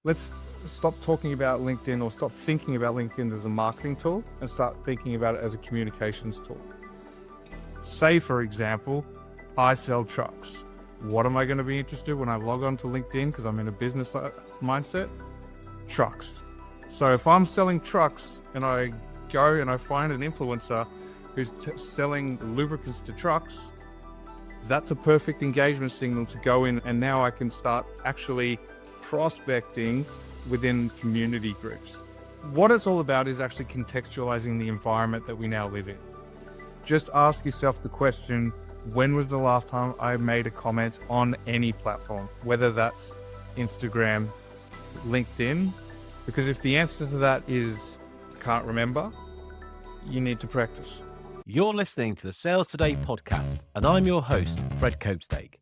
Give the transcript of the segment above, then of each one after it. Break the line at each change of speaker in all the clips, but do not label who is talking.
let's stop talking about LinkedIn or stop thinking about LinkedIn as a marketing tool and start thinking about it as a communications tool. Say, for example, I sell trucks. What am I going to be interested when I log on to LinkedIn because I'm in a business mindset? Trucks. So if I'm selling trucks and I go and I find an influencer who's selling lubricants to trucks, that's a perfect engagement signal to go in, and now I can start actually prospecting within community groups. What it's all about is actually contextualizing the environment that we now live in. Just ask yourself the question, when was the last time I made a comment on any platform, whether that's Instagram, LinkedIn? Because if the answer to that is can't remember, you need to practice.
You're listening to the Sales Today podcast, and I'm your host, Fred Copestake.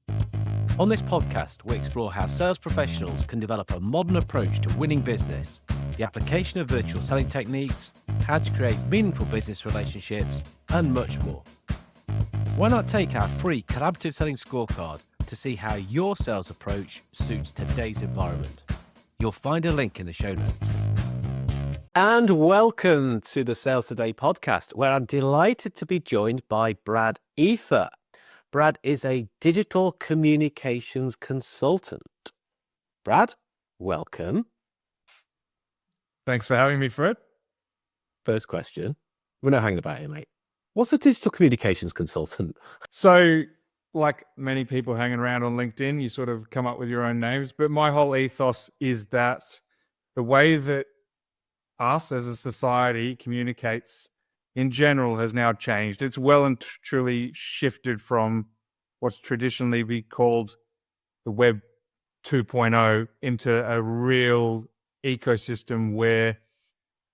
On this podcast, we explore how sales professionals can develop a modern approach to winning business, the application of virtual selling techniques, how to create meaningful business relationships, and much more. Why not take our free collaborative selling scorecard to see how your sales approach suits today's environment? You'll find a link in the show notes. And welcome to the Sales Today podcast, where I'm delighted to be joined by Brad Eather. Brad is a digital communications consultant. Brad, welcome.
Thanks for having me, Fred.
First question. We're not hanging about here, mate. What's a digital communications consultant?
So, like many people hanging around on LinkedIn, you sort of come up with your own names. But my whole ethos is that the way that us as a society communicates in general has now changed. It's well and truly shifted from what's traditionally be called the Web 2.0 into a real ecosystem where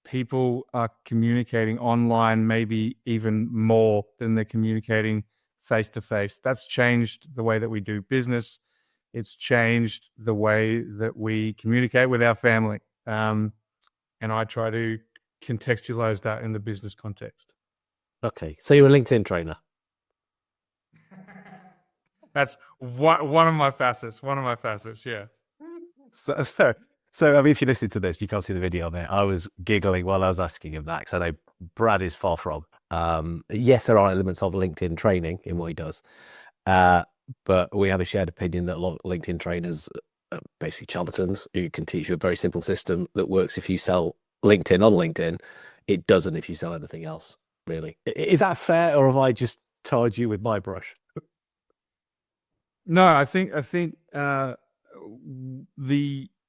people are communicating online, maybe even more than they're communicating face to face. That's changed the way that we do business. It's changed the way that we communicate with our family. And I try to contextualize that in the business context.
Okay, so you're a LinkedIn trainer.
That's one of my facets. Yeah.
So I mean, if you listen to this, you can't see the video, mate. I was giggling while I was asking him that, because I know Brad is far from. Yes, there are elements of LinkedIn training in what he does, but we have a shared opinion that a lot of LinkedIn trainers are basically charlatans who can teach you a very simple system that works if you sell LinkedIn on LinkedIn. It doesn't if you sell anything else, really. Is that fair, or have I just tarred you with my brush?
No, I think the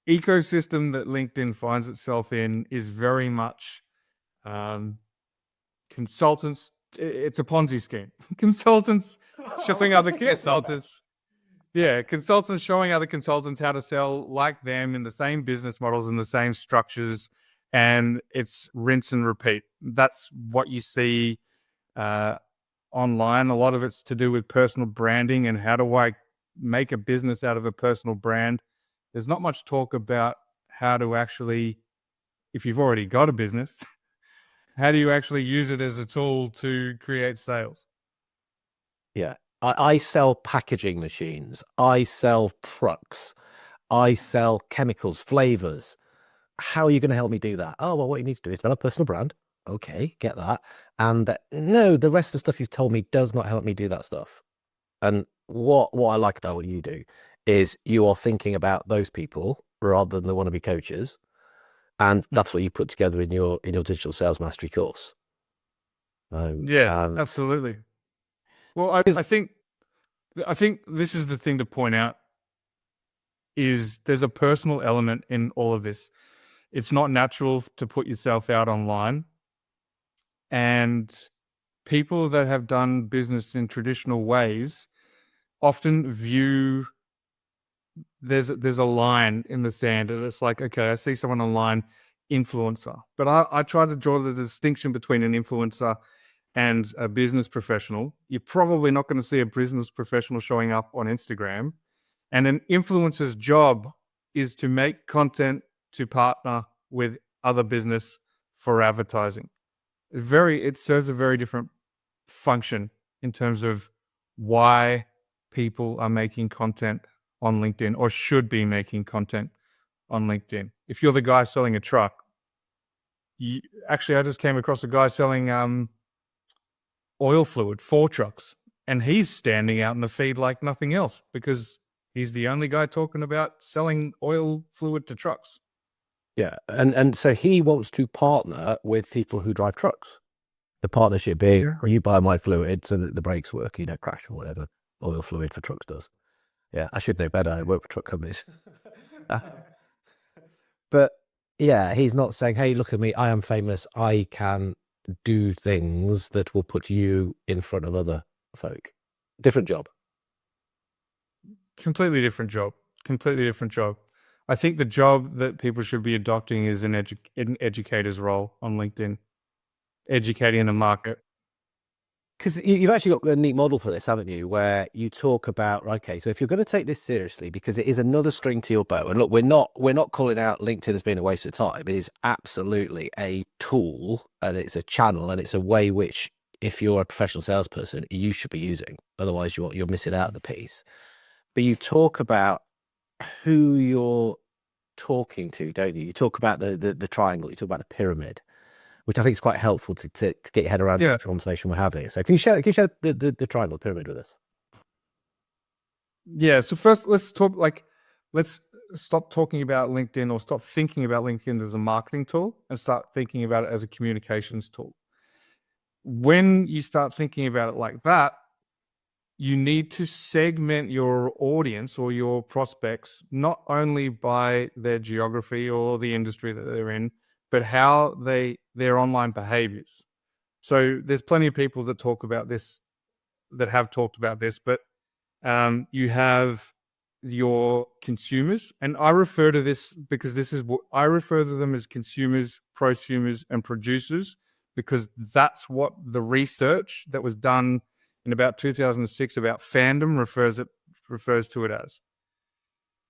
ecosystem that LinkedIn finds itself in is very much consultants. It's a Ponzi scheme. Consultants showing other consultants. Yeah, consultants showing other consultants how to sell like them in the same business models and the same structures, and it's rinse and repeat. That's what you see online. A lot of it's to do with personal branding and how do I make a business out of a personal brand. There's not much talk about how to actually, if you've already got a business, how do you actually use it as a tool to create sales?
Yeah. I sell packaging machines. I sell trucks. I sell chemicals, flavors. How are you going to help me do that? Oh, well, what you need to do is develop a personal brand. Okay, get that. And no, the rest of the stuff you've told me does not help me do that stuff. And what I like about what you do is you are thinking about those people rather than the wannabe coaches. And that's what you put together in your digital sales mastery course.
Absolutely. Well, I think this is the thing to point out is there's a personal element in all of this. It's not natural to put yourself out online, and people that have done business in traditional ways often view there's a line in the sand, and it's like, okay, I see someone online, influencer, but I try to draw the distinction between an influencer and a business professional. You're probably not going to see a business professional showing up on Instagram, and an influencer's job is to make content to partner with other business for advertising. It serves a very different function in terms of why people are making content on LinkedIn or should be making content on LinkedIn. If you're the guy selling a truck, I just came across a guy selling oil fluid for trucks, and he's standing out in the feed like nothing else because he's the only guy talking about selling oil fluid to trucks.
Yeah, and so he wants to partner with people who drive trucks. The partnership being, you buy my fluid so that the brakes work, you don't crash or whatever oil fluid for trucks does. Yeah, I should know better. I work for truck companies. But yeah, he's not saying, hey, look at me, I am famous. I can do things that will put you in front of other folk. Different job.
Completely different job. I think the job that people should be adopting is an educator's role on LinkedIn, educating the market.
Because you've actually got a neat model for this, haven't you? Where you talk about, okay, so if you're going to take this seriously, because it is another string to your bow, and look, we're not calling out LinkedIn as being a waste of time. It is absolutely a tool, and it's a channel, and it's a way which, if you're a professional salesperson, you should be using. Otherwise, you're missing out of the piece. But you talk about who you're talking to, don't you? You talk about the triangle. You talk about the pyramid, which I think is quite helpful to get your head around the conversation we're having. So can you share the triangle pyramid with us?
Yeah. So first, let's stop talking about LinkedIn, or stop thinking about LinkedIn as a marketing tool, and start thinking about it as a communications tool. When you start thinking about it like that, you need to segment your audience or your prospects not only by their geography or the industry that they're in, but how their online behaviors. So there's plenty of people that talk about this, that have talked about this, but you have your consumers, and I refer to this because this is what I refer to them as: consumers, prosumers, and producers, because that's what the research that was done in about 2006 about fandom refers to it as.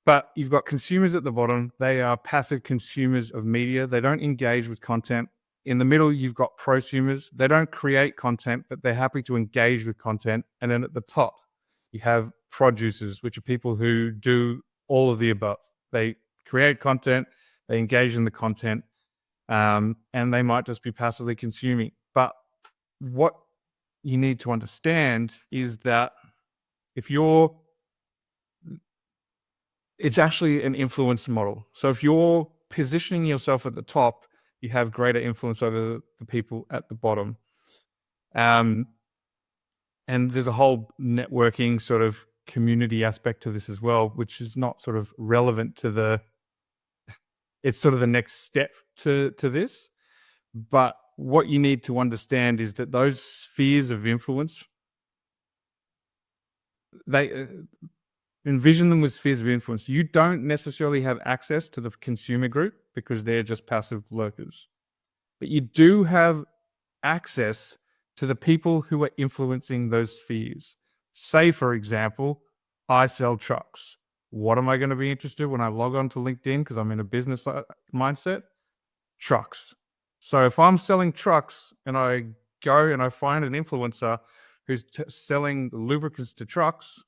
But you've got consumers at the bottom. They are passive consumers of media. They don't engage with content. In the middle, you've got prosumers. They don't create content, but they're happy to engage with content. And then at the top, you have producers, which are people who do all of the above. They create content, they engage in the content, and they might just be passively consuming. But what you need to understand is that it's actually an influence model. So if you're positioning yourself at the top, you have greater influence over the people at the bottom. And there's a whole networking sort of community aspect to this as well, which is not sort of relevant to it's sort of the next step to this. But what you need to understand is that those spheres of influence, they envision them as spheres of influence. You don't necessarily have access to the consumer group because they're just passive lurkers, but you do have access to the people who are influencing those spheres. Say, for example, I sell trucks. What am I going to be interested in when I log on to LinkedIn because I'm in a business mindset? Trucks. So if I'm selling trucks and I go and I find an influencer who's selling lubricants to trucks,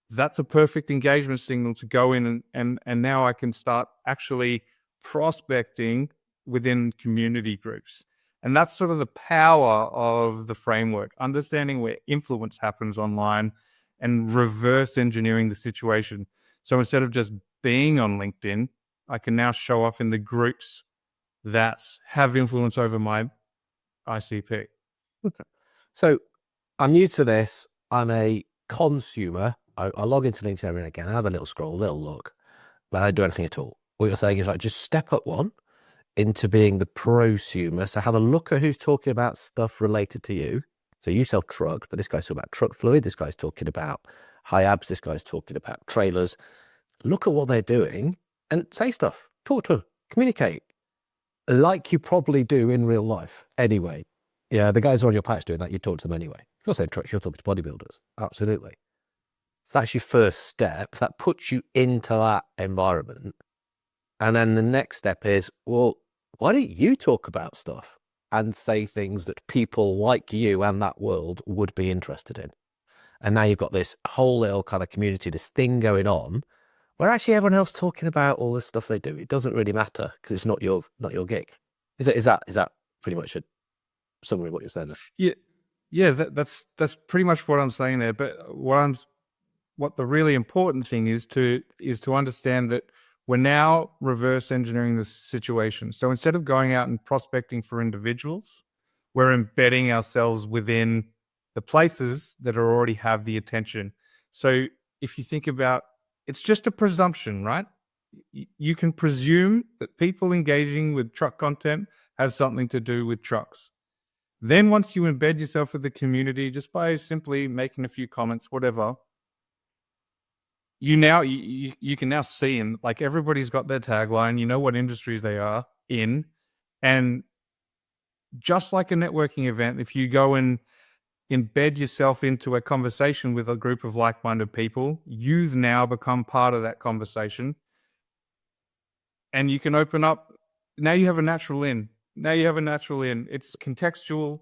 that's a perfect engagement signal to go in and now I can start actually prospecting within community groups. And that's sort of the power of the framework, understanding where influence happens online and reverse engineering the situation. So instead of just being on LinkedIn, I can now show off in the groups that have influence over my ICP.
So I'm new to this. I'm a consumer. I log into LinkedIn every now and again. I have a little scroll, a little look, but I don't do anything at all. What you're saying is like, just step up one into being the prosumer. So have a look at who's talking about stuff related to you. So you sell trucks, but this guy's talking about truck fluid. This guy's talking about high abs. This guy's talking about trailers. Look at what they're doing and say stuff. Talk to them. Communicate like you probably do in real life anyway. Yeah, the guys on your patch doing that, you talk to them anyway. You're saying trucks, you're talking to bodybuilders. Absolutely. So that's your first step. That puts you into that environment. And then the next step is, well, why don't you talk about stuff and say things that people like you and that world would be interested in? And now you've got this whole little kind of community, this thing going on where actually everyone else talking about all the stuff they do. It doesn't really matter because it's not your gig. Is that pretty much a summary of what you're saying there?
Yeah, that's pretty much what I'm saying there. But what the really important thing is to understand that we're now reverse engineering the situation. So instead of going out and prospecting for individuals, we're embedding ourselves within the places that already have the attention. So if you think about, it's just a presumption, right? You can presume that people engaging with truck content have something to do with trucks. Then once you embed yourself with the community, just by simply making a few comments, whatever, you can now see, and like everybody's got their tagline, you know what industries they are in. And just like a networking event, if you go and embed yourself into a conversation with a group of like-minded people, you've now become part of that conversation. And you can open up, now you have a natural in. It's contextual,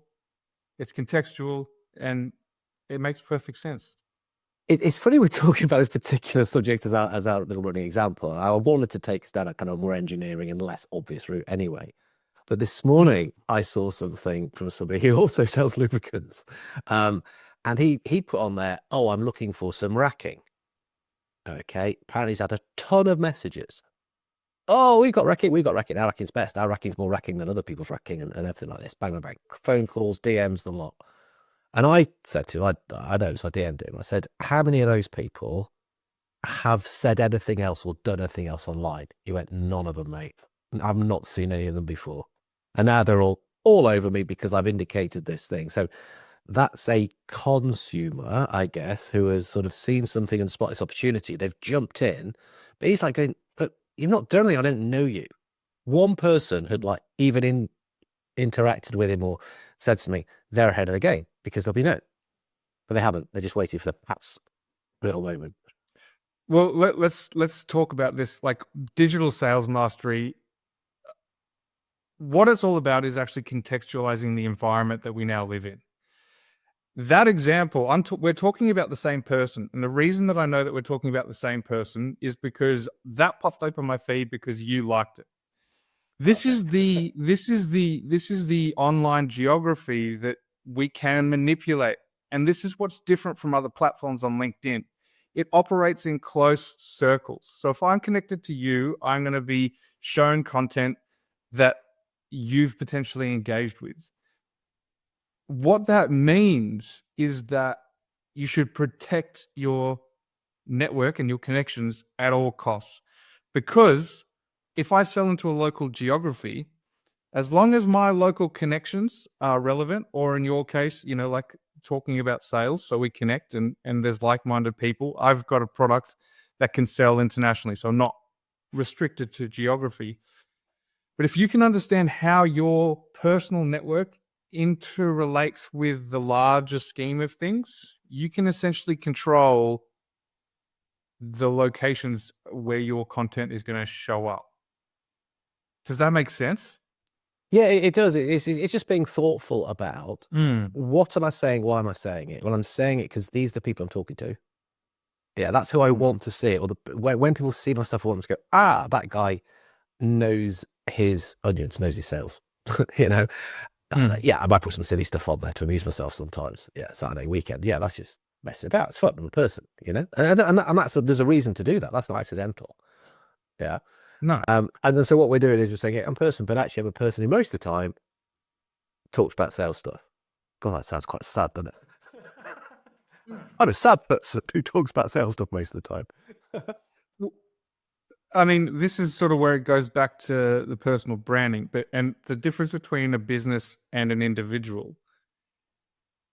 and it makes perfect sense.
It's funny we're talking about this particular subject as our little running example. I wanted to take us down a kind of more engineering and less obvious route anyway. But this morning I saw something from somebody who also sells lubricants. And he put on there, oh, I'm looking for some racking. Okay. Apparently he's had a ton of messages. Oh, we've got racking. Our racking's best. Our racking's more racking than other people's racking and everything like this. Bang, bang, bang. Phone calls, DMs, the lot. And I said to him, I know, so I DM'd him. I said, how many of those people have said anything else or done anything else online? He went, none of them, mate. I've not seen any of them before. And now they're all over me because I've indicated this thing. So that's a consumer, I guess, who has sort of seen something and spotted this opportunity. They've jumped in, but he's like going, but you've not done anything. I don't know you. One person had like even interacted with him or said to me, they're ahead of the game because they'll be known. But they haven't. They're just waiting for the perhaps little moment.
Well, let's talk about this, like digital sales mastery. What it's all about is actually contextualizing the environment that we now live in. That example, we're talking about the same person. And the reason that I know that we're talking about the same person is because that popped up on my feed because you liked it. This is the online geography that we can manipulate. And this is what's different from other platforms on LinkedIn. It operates in close circles. So if I'm connected to you, I'm going to be shown content that you've potentially engaged with. What that means is that you should protect your network and your connections at all costs. Because if I sell into a local geography, as long as my local connections are relevant, or in your case, like talking about sales, so we connect and there's like-minded people, I've got a product that can sell internationally, so I'm not restricted to geography. But if you can understand how your personal network interrelates with the larger scheme of things, you can essentially control the locations where your content is going to show up. Does that make sense?
Yeah, it does. It's just being thoughtful about what am I saying? Why am I saying it? Well, I'm saying it because these are the people I'm talking to. Yeah, that's who I want to see it. Or when people see my stuff, I want them to go, that guy knows his onions, knows his sales. Yeah, I might put some silly stuff on there to amuse myself sometimes. Yeah, Saturday weekend. Yeah, that's just messing about. It's fun. I'm a person, and there's a reason to do that. That's not accidental. Yeah.
No.
And then so what we're doing is we're saying, I'm a person, but actually I'm a person who most of the time talks about sales stuff. God, that sounds quite sad, doesn't it? I'm a sad person who talks about sales stuff most of the time.
I mean, this is sort of where it goes back to the personal branding, and the difference between a business and an individual.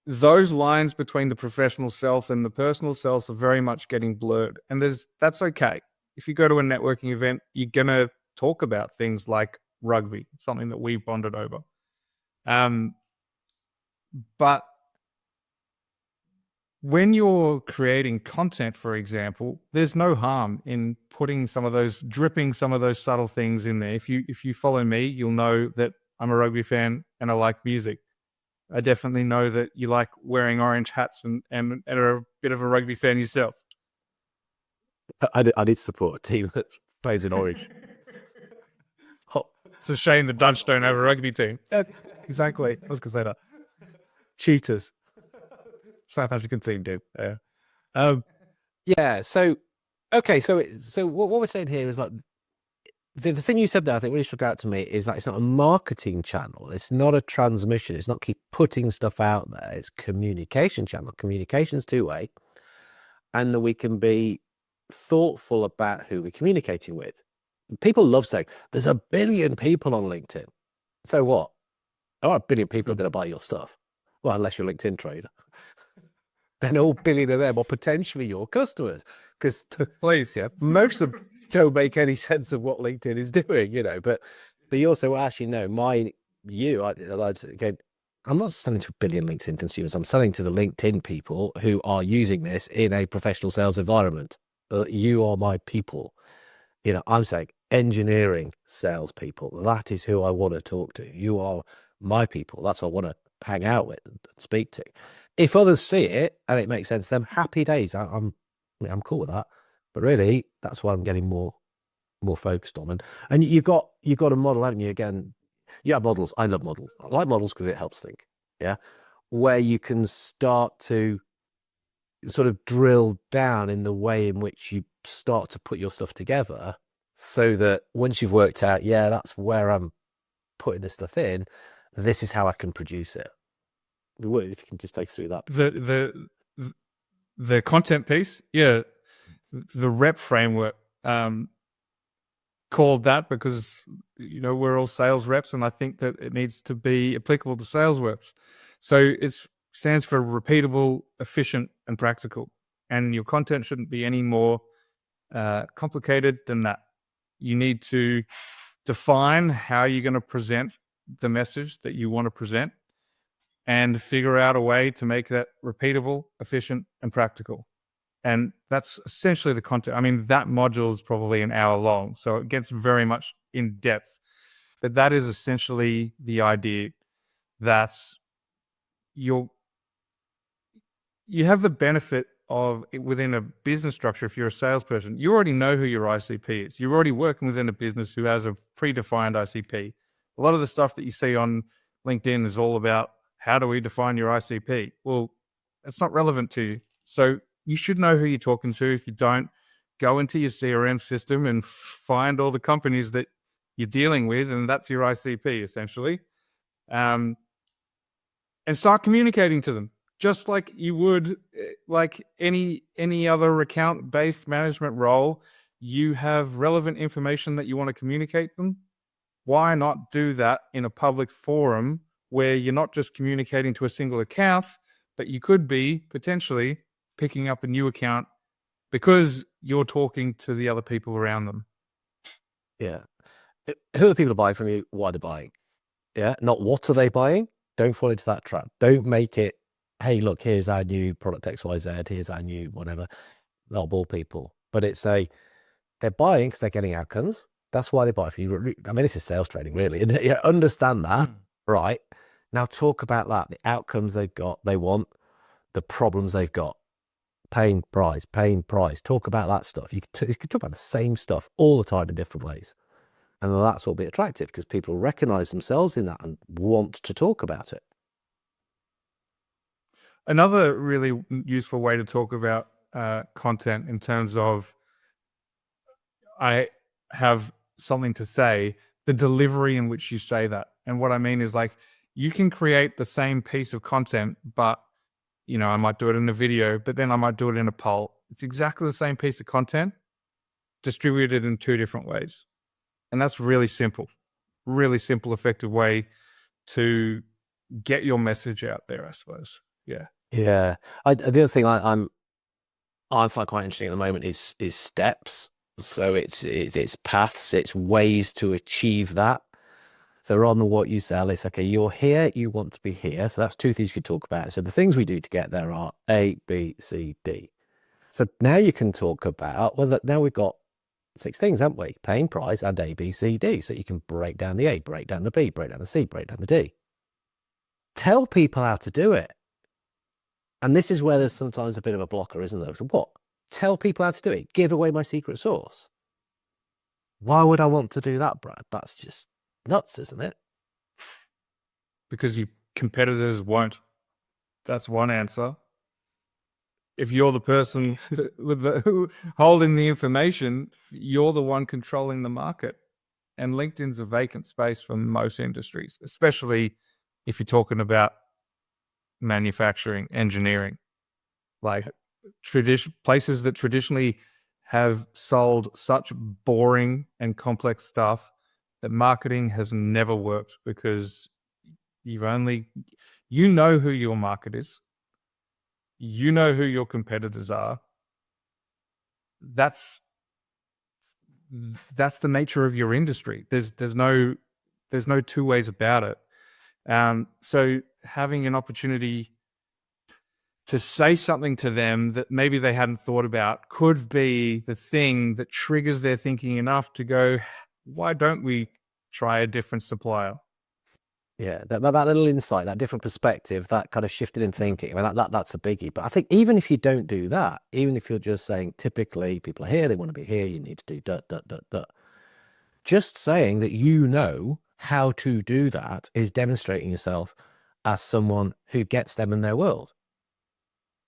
Those lines between the professional self and the personal self are very much getting blurred, and that's okay. If you go to a networking event, you're gonna talk about things like rugby, something that we bonded over. But when you're creating content, for example, there's no harm in dripping some of those subtle things in there. If you follow me, you'll know that I'm a rugby fan and I like music. I definitely know that you like wearing orange hats and are a bit of a rugby fan yourself.
I need to support a team that plays in orange. Oh,
It's a shame the Dutch don't have a rugby team.
yeah, exactly. I was going to say that. Cheaters. South African team do. Yeah. Yeah. So, okay. So what we're saying here is like the thing you said there, I think really struck out to me is that it's not a marketing channel. It's not a transmission. It's not keep putting stuff out there. It's communication channel. Communication's two-way, and that we can be thoughtful about who we're communicating with. People love saying there's 1 billion people on LinkedIn. So what? There are 1 billion people are going to buy your stuff. Well, unless you're a LinkedIn trader. Then all 1 billion of them are potentially your customers. Because
Please.
yeah, most of them don't make any sense of what LinkedIn is doing, you know. But you also actually know again, I'm not selling to 1 billion LinkedIn consumers. I'm selling to the LinkedIn people who are using this in a professional sales environment. You are my people. You know, I'm saying engineering salespeople. That is who I want to talk to. You are my people. That's who I want to hang out with and speak to. If others see it and it makes sense to them, happy days. I'm cool with that. But really, that's why I'm getting more focused on. And you've got a model, haven't you? Again, you have models. I love models. I like models because it helps think. Yeah, where you can start to sort of drill down in the way in which you start to put your stuff together, so that once you've worked out, yeah, that's where I'm putting this stuff in, this is how I can produce it. If you can just take us through that.
The content piece, yeah, the rep framework, called that because, you know, we're all sales reps, and I think that it needs to be applicable to sales reps. So it stands for repeatable, efficient, and practical. And your content shouldn't be any more complicated than that. You need to define how you're going to present the message that you want to present and figure out a way to make that repeatable, efficient, and practical. And that's essentially the content. I mean, that module is probably an hour long, so it gets very much in depth. But that is essentially the idea. That's you have the benefit of within a business structure. If you're a salesperson, you already know who your ICP is. You're already working within a business who has a predefined ICP. A lot of the stuff that you see on LinkedIn is all about how do we define your ICP? Well, it's not relevant to you. So you should know who you're talking to. If you don't, go into your CRM system and find all the companies that you're dealing with, and that's your ICP essentially. And start communicating to them just like you would like any other account-based management role. You have relevant information that you want to communicate them. Why not do that in a public forum where you're not just communicating to a single account, but you could be potentially picking up a new account because you're talking to the other people around them.
Yeah. Who are the people who buy from you? Why they're buying? Yeah. Not what are they buying? Don't fall into that trap. Don't make it, hey, look, here's our new product XYZ. Here's our new whatever. They'll bore people. But it's they're buying because they're getting outcomes. That's why they buy from you. I mean, this is sales training, really. And yeah, understand that, right? Now talk about that. The outcomes they've got, they want, the problems they've got. Pain, price. Talk about that stuff. You can talk about the same stuff all the time in different ways. And that's what will be attractive because people recognize themselves in that and want to talk about it.
Another really useful way to talk about content in terms of I have something to say, the delivery in which you say that. And what I mean is like you can create the same piece of content, but you know, I might do it in a video, but then I might do it in a poll. It's exactly the same piece of content distributed in 2 different ways. And that's really simple, effective way to get your message out there, I suppose. Yeah.
Yeah. The other thing I find quite interesting at the moment is steps. So it's paths, it's ways to achieve that. So on the what you sell, it's okay, you're here, you want to be here. So that's 2 things you could talk about. So the things we do to get there are A, B, C, D. So now you can talk about, well, now we've got 6 things, haven't we? Pain, price, and A, B, C, D. So you can break down the A, break down the B, break down the C, break down the D. Tell people how to do it. And this is where there's sometimes a bit of a blocker, isn't there? So what? tell people how to do it, give away my secret sauce. Why would I want to do that, Brad? That's just nuts, isn't it?
Because your competitors won't. That's one answer. If you're the person who holding the information, you're the one controlling the market. And LinkedIn's a vacant space for most industries, especially if you're talking about manufacturing, engineering, like places that traditionally have sold such boring and complex stuff that marketing has never worked, because you know who your market is. You know who your competitors are. That's the nature of your industry. There's no two ways about it. So having an opportunity to say something to them that maybe they hadn't thought about could be the thing that triggers their thinking enough to go, why don't we try a different supplier?
Yeah, that little insight, that different perspective, that kind of shifted in thinking. I mean, that's a biggie. But I think even if you don't do that, even if you're just saying, typically people are here, they want to be here, you need to do dot, dot, dot, dot. Just saying that you know how to do that is demonstrating yourself as someone who gets them in their world.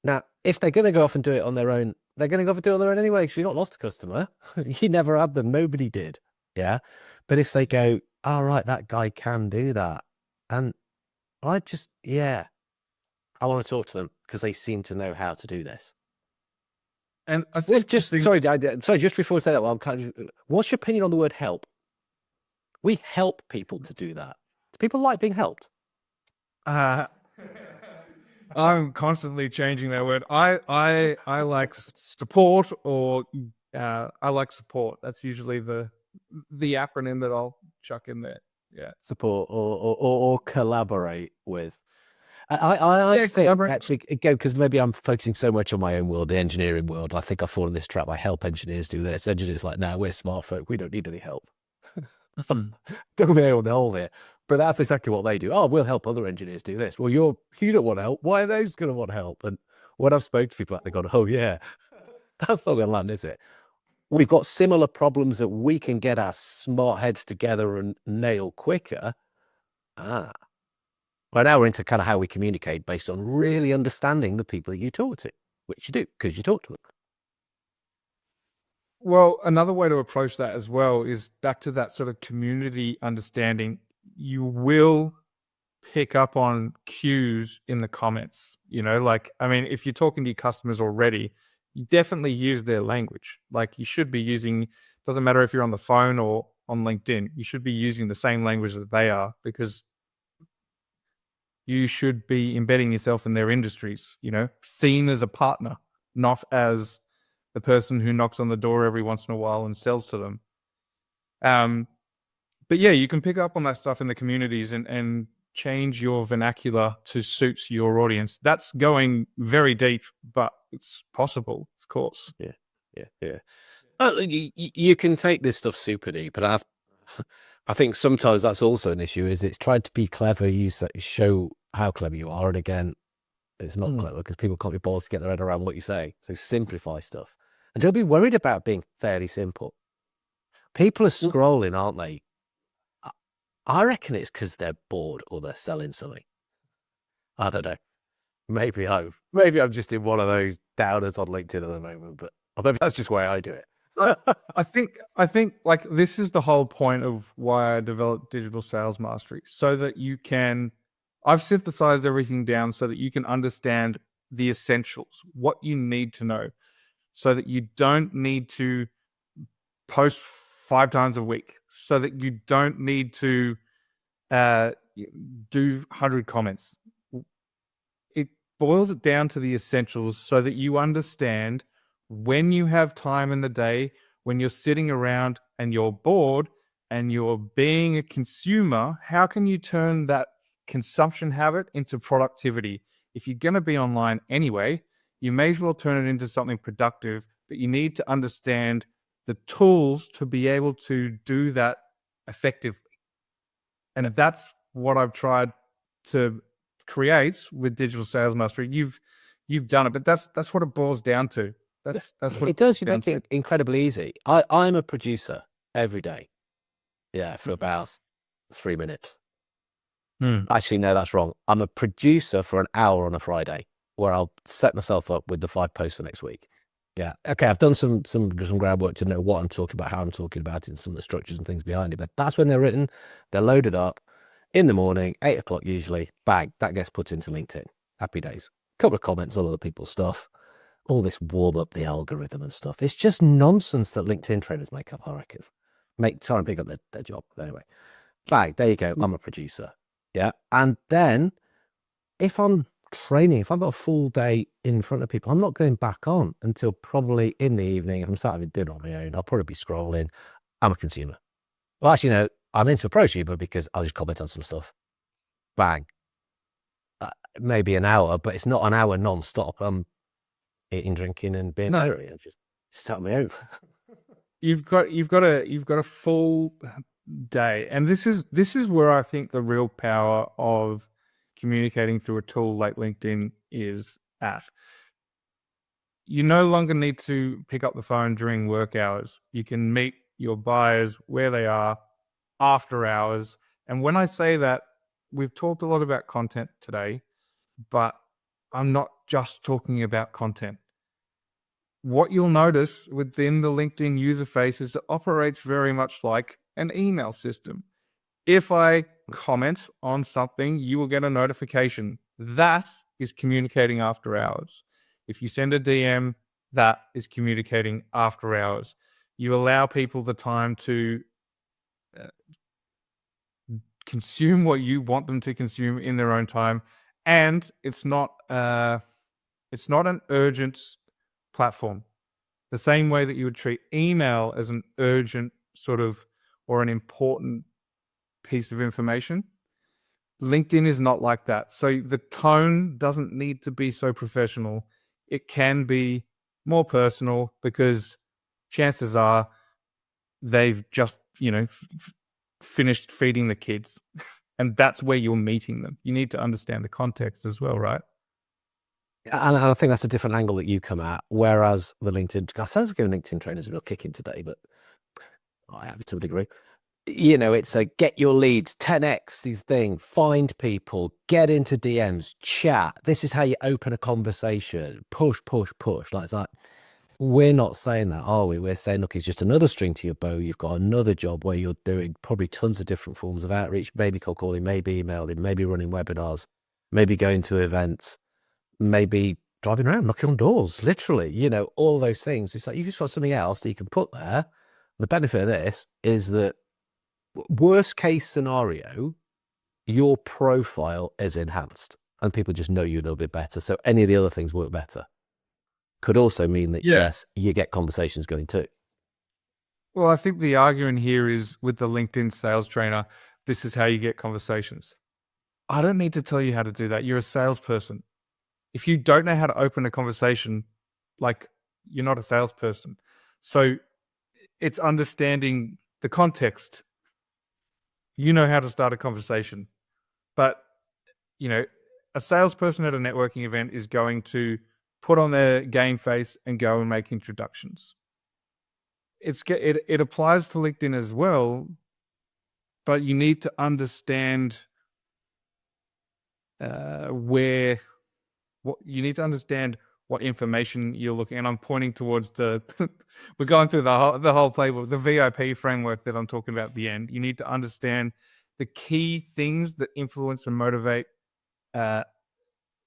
Now, if they're going to go off and do it on their own, they're going to go off and do it on their own anyway, because you've not lost a customer. You never had them. Nobody did. Yeah. But if they go, all right, that guy can do that. And I want to talk to them because they seem to know how to do this.
And I think
sorry, just before I say that, what's your opinion on the word help? We help people to do that. Do people like being helped?
I'm constantly changing that word. I like support, or I like support. That's usually the acronym that I'll chuck in there. Yeah,
support or collaborate with. I think actually, again, because maybe I'm focusing so much on my own world, the engineering world. I think I fall in this trap. I help engineers do this. Engineers like, no, we're smart folk. We don't need any help. Don't be able to hold it. But that's exactly what they do. Oh, we'll help other engineers do this. Well, you don't want help. Why are those going to want help? And when I've spoken to people, they've gone, oh yeah, that's not going to land, is it? We've got similar problems that we can get our smart heads together and nail quicker. Well, now we're into kind of how we communicate based on really understanding the people that you talk to, which you do because you talk to them.
Well, another way to approach that as well is back to that sort of community understanding. You will pick up on cues in the comments, like, I mean, if you're talking to your customers already, you definitely use their language. Like, you should be using, doesn't matter if you're on the phone or on LinkedIn, you should be using the same language that they are, because you should be embedding yourself in their industries, seen as a partner, not as the person who knocks on the door every once in a while and sells to them. But yeah, you can pick up on that stuff in the communities and change your vernacular to suit your audience. That's going very deep, but it's possible, of course.
Yeah. You can take this stuff super deep, but I think sometimes that's also an issue. Is it's trying to be clever. You show how clever you are, and again, it's not clever because people can't be bothered to get their head around what you say. So simplify stuff, and don't be worried about being fairly simple. People are scrolling, aren't they? I reckon it's because they're bored or they're selling something. I don't know. Maybe I'm just in one of those downers on LinkedIn at the moment, but maybe that's just why I do it.
I think like this is the whole point of why I developed Digital Sales Mastery, so that I've synthesized everything down so that you can understand the essentials, what you need to know, so that you don't need to post 5 times a week, so that you don't need to do 100 comments. It boils it down to the essentials so that you understand when you have time in the day, when you're sitting around and you're bored and you're being a consumer, how can you turn that consumption habit into productivity? If you're going to be online anyway, you may as well turn it into something productive, but you need to understand the tools to be able to do that effectively. And that's what I've tried to create with Digital Sales Mastery. You've done it, but that's what it boils down to. That's what
It does,
down
make it incredibly easy. I'm a producer every day. Yeah, for about 3 minutes. Actually, no, that's wrong. I'm a producer for an hour on a Friday where I'll set myself up with the 5 posts for next week. Yeah. Okay. I've done some groundwork to know what I'm talking about, how I'm talking about it, and some of the structures and things behind it. But that's when they're written. They're loaded up in the morning, 8 o'clock usually. Bang, that gets put into LinkedIn. Happy days. Couple of comments on other people's stuff. All this warm up the algorithm and stuff. It's just nonsense that LinkedIn trainers make up, I reckon. Try and pick up their job. But anyway, bang, there you go. I'm a producer. Yeah. And then if I'm training, if I've got a full day in front of people, I'm not going back on until probably in the evening. If I'm sat having dinner on my own, I'll probably be scrolling. I'm a consumer. Well, actually, no, I'm into a prosumer because I'll just comment on some stuff. Bang. Maybe an hour, but it's not an hour non-stop. I'm eating, drinking, and being merry. I just sat on my own.
You've got a full day, and this is where I think the real power of communicating through a tool like LinkedIn is at. You no longer need to pick up the phone during work hours. You can meet your buyers where they are after hours. And when I say that, we've talked a lot about content today, but I'm not just talking about content. What you'll notice within the LinkedIn user face is it operates very much like an email system. If I comment on something, you will get a notification. That is communicating after hours. If you send a DM, that is communicating after hours. You allow people the time to consume what you want them to consume in their own time, and it's not an urgent platform. The same way that you would treat email as an urgent sort of or an important piece of information, LinkedIn is not like that. So the tone doesn't need to be so professional. It can be more personal because chances are they've just, finished feeding the kids. And that's where you're meeting them. You need to understand the context as well, right?
And I think that's a different angle that you come at. Whereas the LinkedIn, I sounds like giving LinkedIn trainers a real kick in today, but I have to a degree. It's a get your leads, 10x the thing, find people, get into DMs, chat. This is how you open a conversation. Push, push, push. Like, it's like, we're not saying that, are we? We're saying, look, it's just another string to your bow. You've got another job where you're doing probably tons of different forms of outreach, maybe cold calling, maybe emailing, maybe running webinars, maybe going to events, maybe driving around, knocking on doors, literally, all those things. It's like, you just got something else that you can put there. The benefit of this is that worst case scenario, your profile is enhanced and people just know you a little bit better. So any of the other things work better. Could also mean that, yes, you get conversations going too.
Well, I think the argument here is with the LinkedIn sales trainer, this is how you get conversations. I don't need to tell you how to do that. You're a salesperson. If you don't know how to open a conversation, you're not a salesperson. So it's understanding the context. You know how to start a conversation, but a salesperson at a networking event is going to put on their game face and go and make introductions. It applies to LinkedIn as well, but you need to understand what information you're looking. And I'm pointing towards we're going through the whole playbook, the VIP framework that I'm talking about at the end. You need to understand the key things that influence and motivate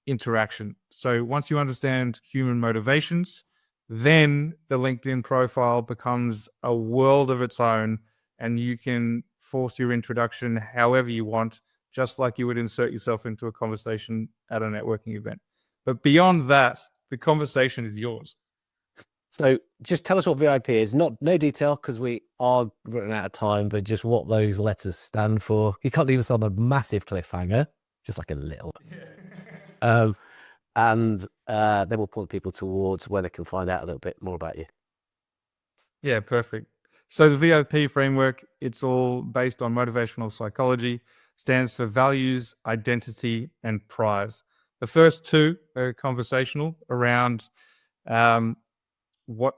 interaction. So once you understand human motivations, then the LinkedIn profile becomes a world of its own, and you can force your introduction however you want, just like you would insert yourself into a conversation at a networking event. But beyond that, the conversation is yours.
So just tell us what VIP is. No detail because we are running out of time, but just what those letters stand for. You can't leave us on a massive cliffhanger, just like a little. And then we'll point people towards where they can find out a little bit more about you.
Yeah, perfect. So the VIP framework, it's all based on motivational psychology, stands for values, identity, and prize. The first two are conversational around what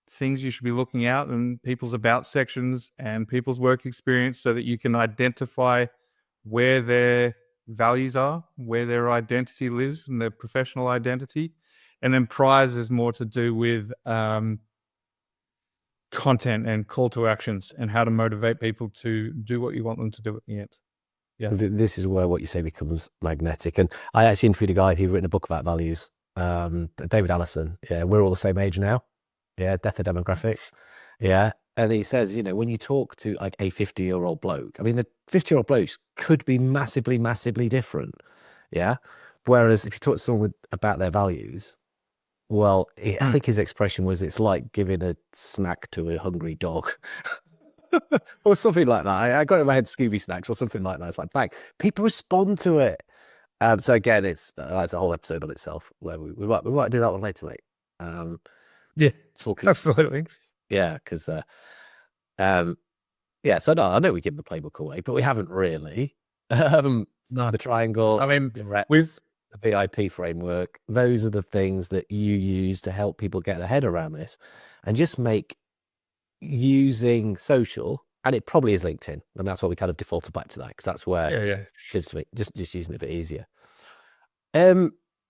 things you should be looking at in people's about sections and people's work experience so that you can identify where their values are, where their identity lives and their professional identity. And then prize is more to do with content and call to actions and how to motivate people to do what you want them to do at the end. Yeah.
This is where what you say becomes magnetic. And I actually interviewed a guy who'd written a book about values, David Allison. Yeah, we're all the same age now. Yeah, death of demographics. Yeah. And he says, when you talk to like a 50-year-old bloke, I mean, the 50-year-old blokes could be massively, massively different. Yeah. Whereas if you talk to someone about their values, well, I think his expression was, it's like giving a snack to a hungry dog. Or something like that. I got it in my head, Scooby Snacks or something like that. It's like, bang, people respond to it. So again, it's a whole episode on itself where we might do that one later, mate.
Yeah,
talking,
absolutely.
Yeah, because so I know we give the playbook away, but we haven't really.
No.
The triangle,
I mean,
the reps,
with
the VIP framework, those are the things that you use to help people get their head around this and just make using social, and it probably is LinkedIn, and that's why we kind of defaulted back to that, because that's where just using it a bit easier.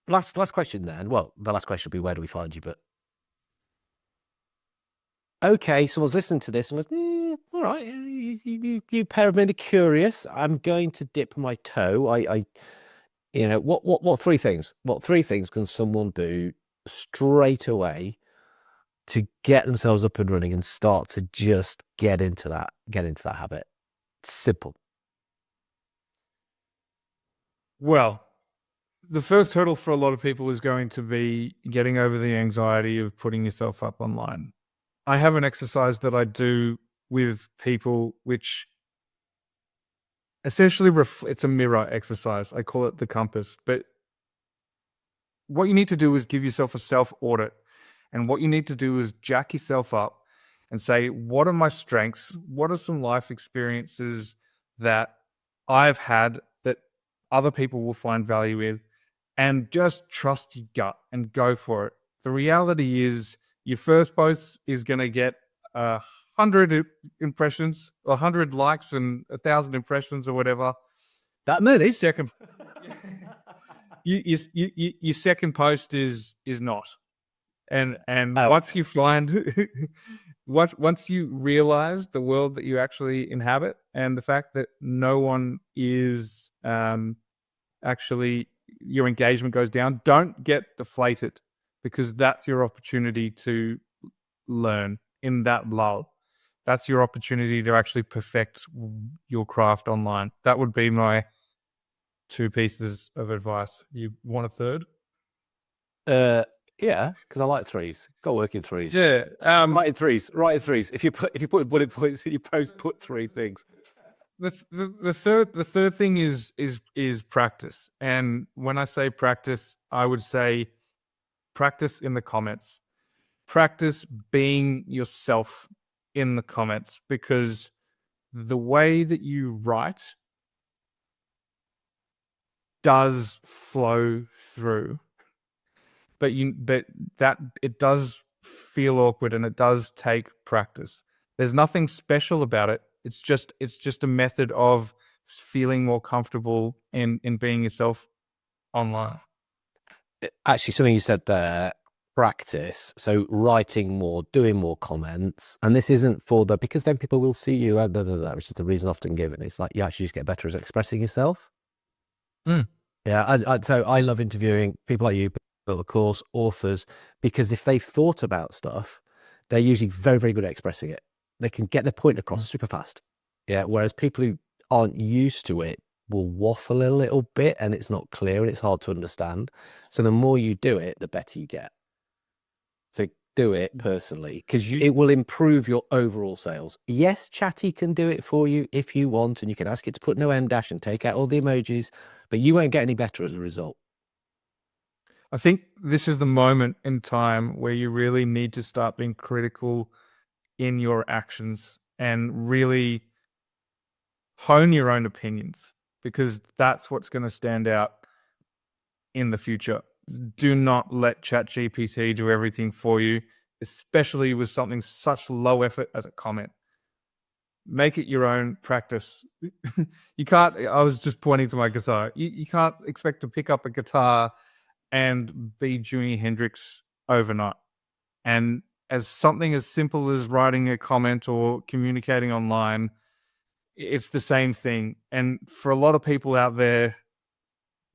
Last question then. Well, the last question will be, where do we find you? But okay, someone's listening to this and goes, all right, you pair of men are curious. I'm going to dip my toe. What three things? What three things can someone do straight away to get themselves up and running and start to just get into that habit? Simple.
Well, the first hurdle for a lot of people is going to be getting over the anxiety of putting yourself up online. I have an exercise that I do with people, which essentially it's a mirror exercise. I call it the compass. But what you need to do is give yourself a self-audit. And what you need to do is jack yourself up and say, what are my strengths? What are some life experiences that I've had that other people will find value with? And just trust your gut and go for it. The reality is your first post is going to get 100 impressions, 100 likes and 1,000 impressions or whatever.
That many?
Second, your second post is not. And once you find, once you realize the world that you actually inhabit and the fact that no one is actually, your engagement goes down, don't get deflated, because that's your opportunity to learn in that lull. That's your opportunity to actually perfect your craft online. That would be my 2 pieces of advice. You want a third?
Yeah, because I like threes. Got to work in threes.
Yeah.
Write in threes. If you put bullet points in your post, put 3 things.
The third thing is practice. And when I say practice, I would say practice in the comments. Practice being yourself in the comments, because the way that you write does flow through. But that it does feel awkward and it does take practice. There's nothing special about it. It's just a method of feeling more comfortable in being yourself online.
Actually, something you said there, practice. So writing more, doing more comments. And this isn't because then people will see you, which is the reason often given. It's like you actually just get better at expressing yourself. Yeah, so I love interviewing people like you, but of course, authors, because if they've thought about stuff, they're usually very, very good at expressing it. They can get their point across super fast. Yeah, whereas people who aren't used to it will waffle a little bit and it's not clear and it's hard to understand. So the more you do it, the better you get. So do it personally, because it will improve your overall sales. Yes, Chatty can do it for you if you want, and you can ask it to put no em dash and take out all the emojis, but you won't get any better as a result.
I think this is the moment in time where you really need to start being critical in your actions and really hone your own opinions, because that's what's going to stand out in the future. Do not let ChatGPT do everything for you. especially with something such low effort as a comment. Make it your own practice. You can't, I was just pointing to my guitar. You can't expect to pick up a guitar and be Jimi Hendrix overnight. And as something as simple as writing a comment or communicating online, it's the same thing. And for a lot of people out there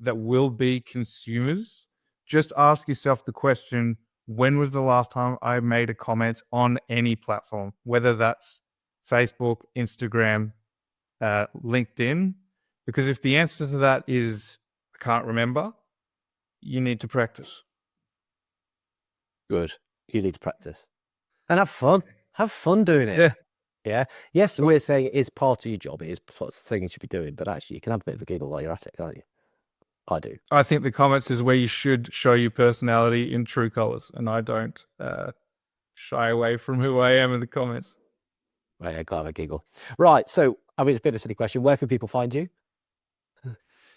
that will be consumers, just ask yourself the question, when was the last time I made a comment on any platform, whether that's Facebook, Instagram, LinkedIn? Because if the answer to that is, I can't remember, you need to practice.
Good. You need to practice. And have fun. Have fun doing it.
Yeah.
Yeah. Yes, we're saying it is part of your job. It is the thing you should be doing. But actually, you can have a bit of a giggle while you're at it, can't you? I do.
I think the comments is where you should show your personality in true colors. And I don't shy away from who I am in the comments.
Right, I got to have a giggle. Right. So, I mean, it's a bit of a silly question. Where can people find you?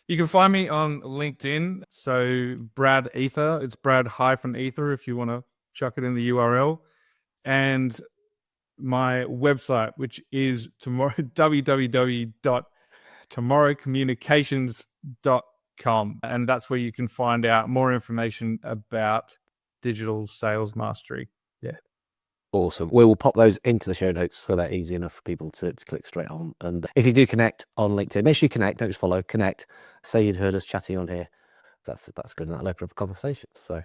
You can find me on LinkedIn. So Brad Eather. It's Brad-Eather if you want to chuck it in the URL. And my website, which is www.tomorrowcommunications.com. And that's where you can find out more information about digital sales mastery. Yeah.
Awesome. We will pop those into the show notes so they're easy enough for people to click straight on. And if you do connect on LinkedIn, make sure you connect, don't just follow, connect. Say you'd heard us chatting on here. That's good, and that'll open up a conversation. So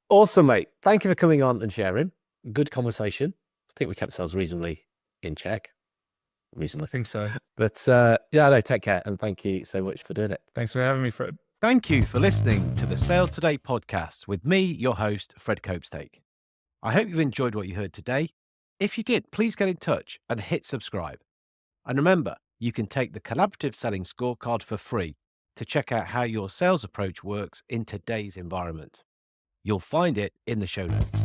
awesome, mate. Thank you for coming on and sharing. Good conversation. I think we kept ourselves reasonably in check. Reasonably.
I think so.
But yeah, no, take care. And thank you so much for doing it.
Thanks for having me, Fred.
Thank you for listening to the Sales Today podcast with me, your host, Fred Copestake. I hope you've enjoyed what you heard today. If you did, please get in touch and hit subscribe. And remember, you can take the Collaborative Selling Scorecard for free to check out how your sales approach works in today's environment. You'll find it in the show notes.